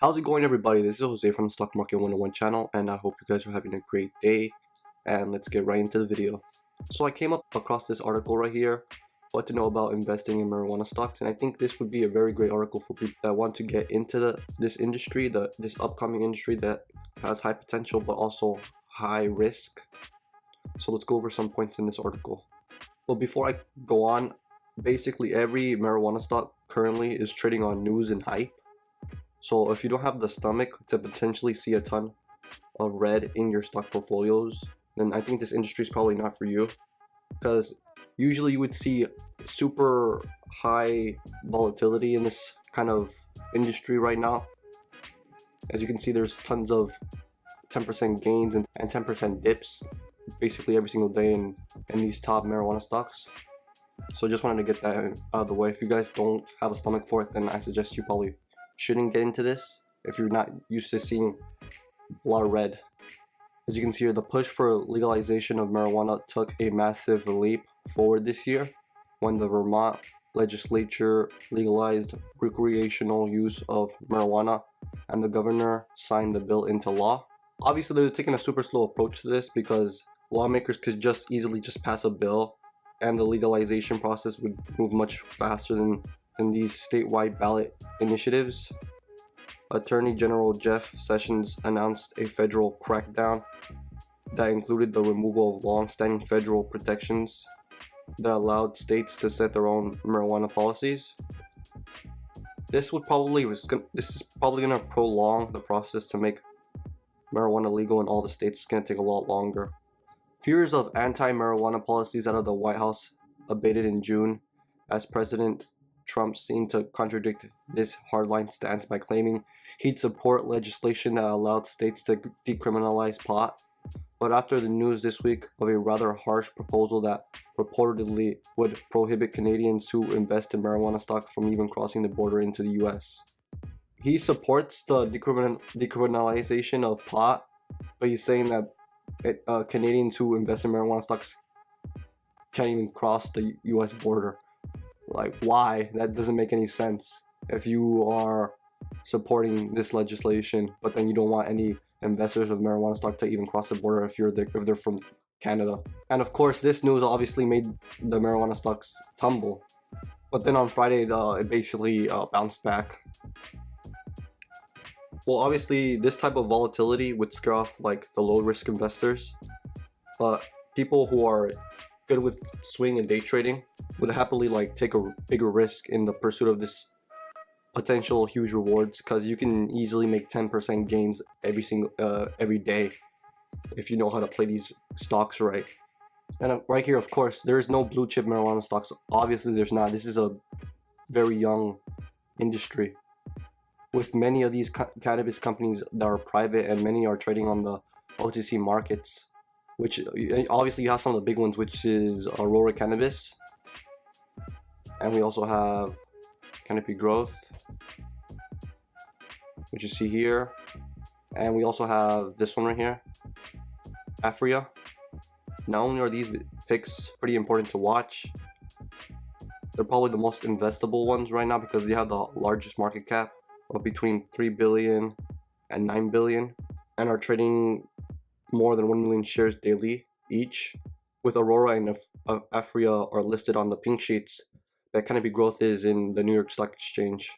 How's it going, everybody? This is Jose from the Stock Market 101 channel, and I hope you guys are having a great day. And let's get right into the video. So I came up across this article right here, what to know about investing in marijuana stocks, and I think this would be a very great article for people that want to get into this industry, this upcoming industry that has high potential but also high risk. So let's go over some points in this article. Well, before I go on, basically every marijuana stock currently is trading on news and hype. So if you don't have the stomach to potentially see a ton of red in your stock portfolios, then I think this industry is probably not for you, because usually you would see super high volatility in this kind of industry right now. As you can see, there's tons of 10% gains and 10% dips basically every single day in these top marijuana stocks. So just wanted to get that out of the way. If you guys don't have a stomach for it, then I suggest you probably shouldn't get into this if you're not used to seeing a lot of red. As you can see here, the push for legalization of marijuana took a massive leap forward this year when the Vermont legislature legalized recreational use of marijuana and the governor signed the bill into law. Obviously, they're taking a super slow approach to this because lawmakers could just easily pass a bill, and the legalization process would move much faster than these statewide ballot initiatives. Attorney General Jeff Sessions announced a federal crackdown that included the removal of long-standing federal protections that allowed states to set their own marijuana policies. This is probably going to prolong the process to make marijuana legal in all the states. It's going to take a lot longer. Fears of anti-marijuana policies out of the White House abated in June, as President Trump seemed to contradict this hardline stance by claiming he'd support legislation that allowed states to decriminalize pot. But after the news this week of a rather harsh proposal that purportedly would prohibit Canadians who invest in marijuana stock from even crossing the border into the US. He supports the decriminalization of pot, but he's saying that Canadians who invest in marijuana stocks can't even cross the US border. Like, why? That doesn't make any sense. If you are supporting this legislation, but then you don't want any investors of marijuana stock to even cross the border if they're from Canada. And of course, this news obviously made the marijuana stocks tumble. But then on Friday, it basically bounced back. Well, obviously, this type of volatility would scare off like the low-risk investors, but people who are good with swing and day trading would happily take a bigger risk in the pursuit of this potential huge rewards, because you can easily make 10% gains every day if you know how to play these stocks right. And right here, of course, there's no blue chip marijuana stocks. Obviously, there's not. This is a very young industry, with many of these cannabis companies that are private, and many are trading on the OTC markets, which obviously you have some of the big ones, which is Aurora Cannabis, and we also have Canopy Growth, which you see here, and we also have this one right here, Afria. Not only are these picks pretty important to watch, they're probably the most investable ones right now because they have the largest market cap of between 3 billion and 9 billion and are trading more than 1 million shares daily each. With Aurora and Afria are listed on the pink sheets that Canopy Growth is in the New York Stock Exchange,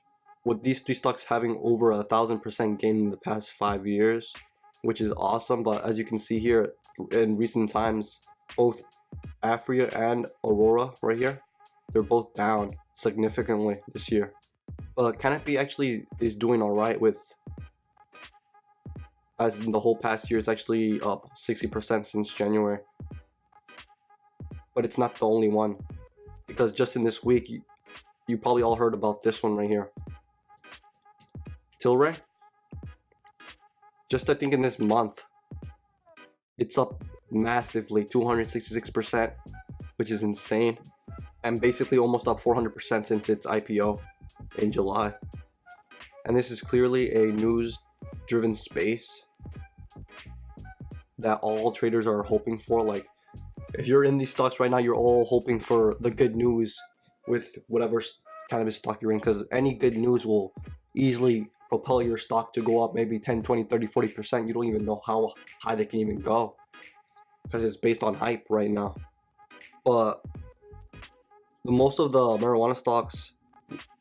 with these three stocks having over 1,000% gain in the past 5 years, which is awesome. But as you can see here, in recent times, both Afria and Aurora right here, they're both down significantly this year. But Canopy actually is doing alright, with, as in the whole past year, it's actually up 60% since January. But it's not the only one, because just in this week, you probably all heard about this one right here, Tilray. Just I think in this month, it's up massively, 266%, which is insane, and basically almost up 400% since its IPO in July. And this is clearly a news-driven space that all traders are hoping for. Like, if you're in these stocks right now, you're all hoping for the good news with whatever cannabis stock you're in, because any good news will easily propel your stock to go up maybe 10, 20, 30, 40%. You don't even know how high they can even go because it's based on hype right now. But most of the marijuana stocks,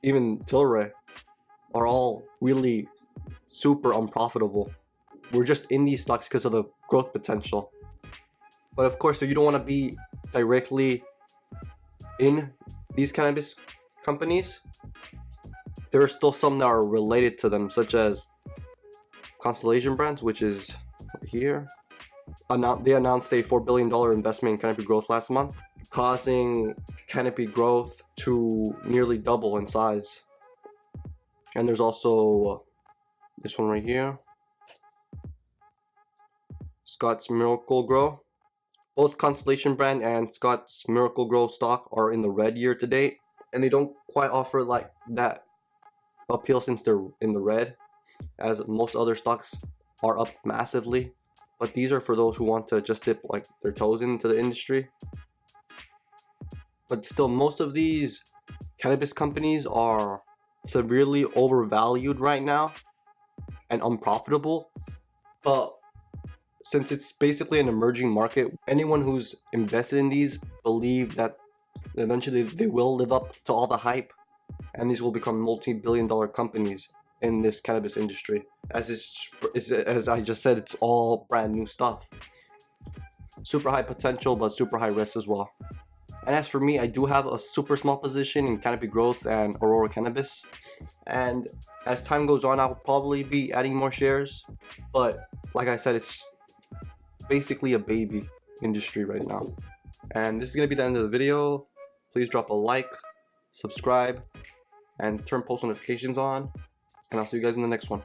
even Tilray, are all really super unprofitable. We're just in these stocks because of the growth potential. But of course, if you don't want to be directly in these cannabis companies, there are still some that are related to them, such as Constellation Brands, which is over here. They announced a $4 billion investment in canopy growth last month, causing canopy growth to nearly double in size. And there's also this one right here, Scott's Miracle Grow. Both Constellation Brand and Scott's Miracle Grow stock are in the red year to date, and they don't quite offer like that appeal since they're in the red, as most other stocks are up massively. But these are for those who want to just dip like their toes into the industry. But still, most of these cannabis companies are severely overvalued right now and unprofitable. But since it's basically an emerging market, anyone who's invested in these believe that eventually they will live up to all the hype, and these will become multi-billion-dollar companies in this cannabis industry. As I just said, it's all brand new stuff. Super high potential, but super high risk as well. And as for me, I do have a super small position in canopy growth and Aurora cannabis. And as time goes on, I'll probably be adding more shares. But like I said, it's basically a baby industry right now. And this is going to be the end of the video. Please drop a like, subscribe, and turn post notifications on. And I'll see you guys in the next one.